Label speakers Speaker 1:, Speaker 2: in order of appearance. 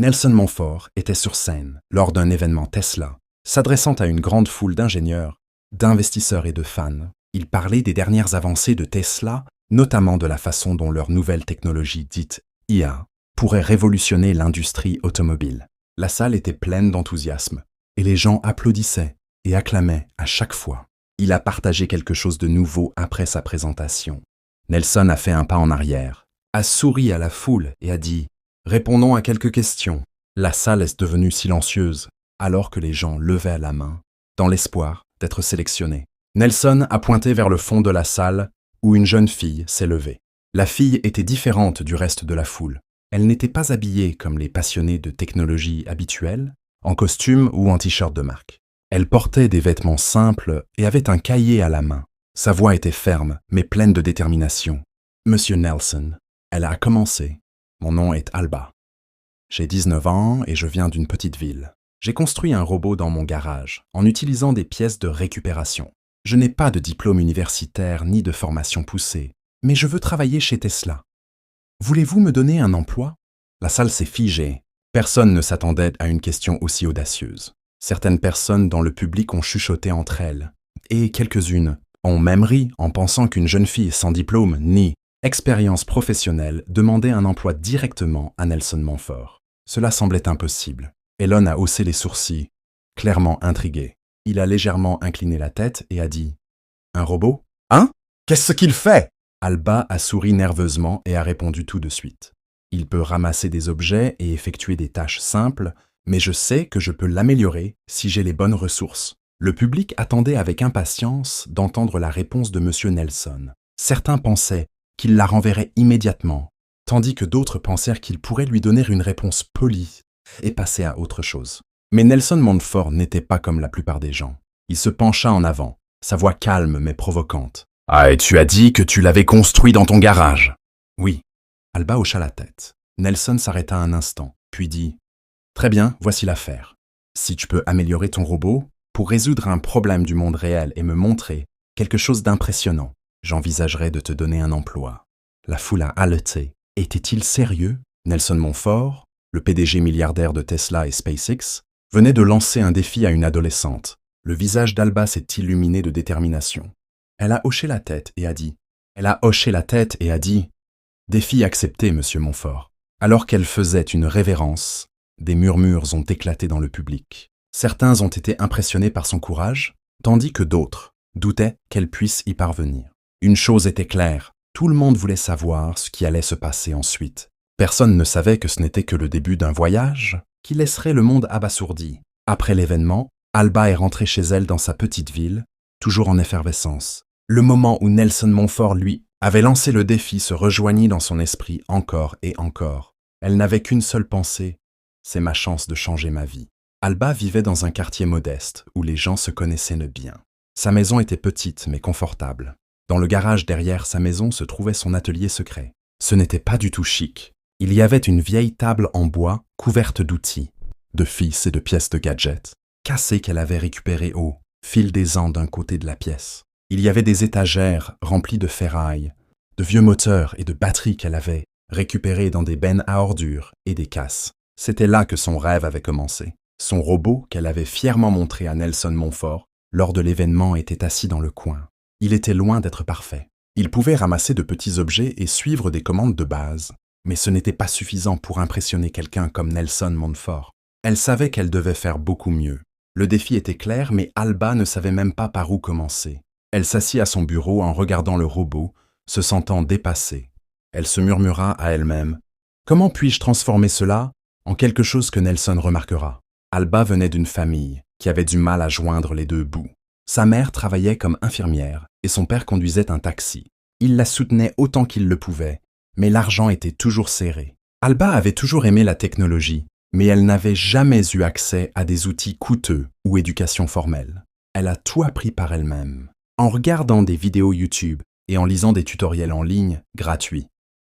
Speaker 1: Nelson Montfort était sur scène lors d'un événement Tesla, s'adressant à une grande foule d'ingénieurs, d'investisseurs et de fans. Il parlait des dernières avancées de Tesla, notamment de la façon dont leur nouvelle technologie dite IA pourrait révolutionner l'industrie automobile. La salle était pleine d'enthousiasme et les gens applaudissaient et acclamaient à chaque fois. Il a partagé quelque chose de nouveau après sa présentation. Nelson a fait un pas en arrière, a souri à la foule et a dit « Répondons à quelques questions ». La salle est devenue silencieuse alors que les gens levaient la main dans l'espoir d'être sélectionnés. Nelson a pointé vers le fond de la salle où une jeune fille s'est levée. La fille était différente du reste de la foule. Elle n'était pas habillée comme les passionnés de technologie habituels, en costume ou en t-shirt de marque. Elle portait des vêtements simples et avait un cahier à la main. Sa voix était ferme, mais pleine de détermination. « Monsieur Nelson, elle a commencé. Mon nom est Alba. J'ai 19 ans et je viens d'une petite ville. J'ai construit un robot dans mon garage en utilisant des pièces de récupération. Je n'ai pas de diplôme universitaire ni de formation poussée, mais je veux travailler chez Tesla. Voulez-vous me donner un emploi ?» La salle s'est figée. Personne ne s'attendait à une question aussi audacieuse. Certaines personnes dans le public ont chuchoté entre elles, et quelques-unes ont même ri en pensant qu'une jeune fille sans diplôme ni expérience professionnelle demandait un emploi directement à Nelson Montfort. Cela semblait impossible. Elon a haussé les sourcils, clairement intrigué. Il a légèrement incliné la tête et a dit « Un robot ? Hein ? Qu'est-ce qu'il fait ?» Alba a souri nerveusement et a répondu tout de suite. « Il peut ramasser des objets et effectuer des tâches simples, mais je sais que je peux l'améliorer si j'ai les bonnes ressources. » Le public attendait avec impatience d'entendre la réponse de M. Nelson. Certains pensaient qu'il la renverrait immédiatement, tandis que d'autres pensèrent qu'il pourrait lui donner une réponse polie et passer à autre chose. Mais Nelson Montfort n'était pas comme la plupart des gens. Il se pencha en avant, sa voix calme mais provocante. « Ah, et tu as dit que tu l'avais construit dans ton garage ?» « Oui. » Alba hocha la tête. Nelson s'arrêta un instant, puis dit « Très bien, voici l'affaire. Si tu peux améliorer ton robot pour résoudre un problème du monde réel et me montrer quelque chose d'impressionnant, j'envisagerais de te donner un emploi. » La foule a haleté. Était-il sérieux? Nelson Montfort, le PDG milliardaire de Tesla et SpaceX, venait de lancer un défi à une adolescente. Le visage d'Alba s'est illuminé de détermination. Elle a hoché la tête et a dit « Défi accepté, monsieur Montfort. » Alors qu'elle faisait une révérence, des murmures ont éclaté dans le public. Certains ont été impressionnés par son courage, tandis que d'autres doutaient qu'elle puisse y parvenir. Une chose était claire, tout le monde voulait savoir ce qui allait se passer ensuite. Personne ne savait que ce n'était que le début d'un voyage qui laisserait le monde abasourdi. Après l'événement, Alba est rentrée chez elle dans sa petite ville, toujours en effervescence. Le moment où Nelson Montfort, lui, avait lancé le défi se rejoignit dans son esprit encore et encore. Elle n'avait qu'une seule pensée, c'est ma chance de changer ma vie. Alba vivait dans un quartier modeste où les gens se connaissaient bien. Sa maison était petite mais confortable. Dans le garage derrière sa maison se trouvait son atelier secret. Ce n'était pas du tout chic. Il y avait une vieille table en bois couverte d'outils, de fils et de pièces de gadgets, cassées qu'elle avait récupérées au fil des ans d'un côté de la pièce. Il y avait des étagères remplies de ferraille, de vieux moteurs et de batteries qu'elle avait récupérées dans des bennes à ordures et des casses. C'était là que son rêve avait commencé. Son robot, qu'elle avait fièrement montré à Nelson Montfort lors de l'événement, était assis dans le coin. Il était loin d'être parfait. Il pouvait ramasser de petits objets et suivre des commandes de base, mais ce n'était pas suffisant pour impressionner quelqu'un comme Nelson Montfort. Elle savait qu'elle devait faire beaucoup mieux. Le défi était clair, mais Alba ne savait même pas par où commencer. Elle s'assit à son bureau en regardant le robot, se sentant dépassée. Elle se murmura à elle-même « Comment puis-je transformer cela en quelque chose que Nelson remarquera ?» Alba venait d'une famille qui avait du mal à joindre les deux bouts. Sa mère travaillait comme infirmière et son père conduisait un taxi. Il la soutenait autant qu'il le pouvait, mais l'argent était toujours serré. Alba avait toujours aimé la technologie, mais elle n'avait jamais eu accès à des outils coûteux ou éducation formelle. Elle a tout appris par elle-même, en regardant des vidéos YouTube et en lisant des tutoriels en ligne gratuits.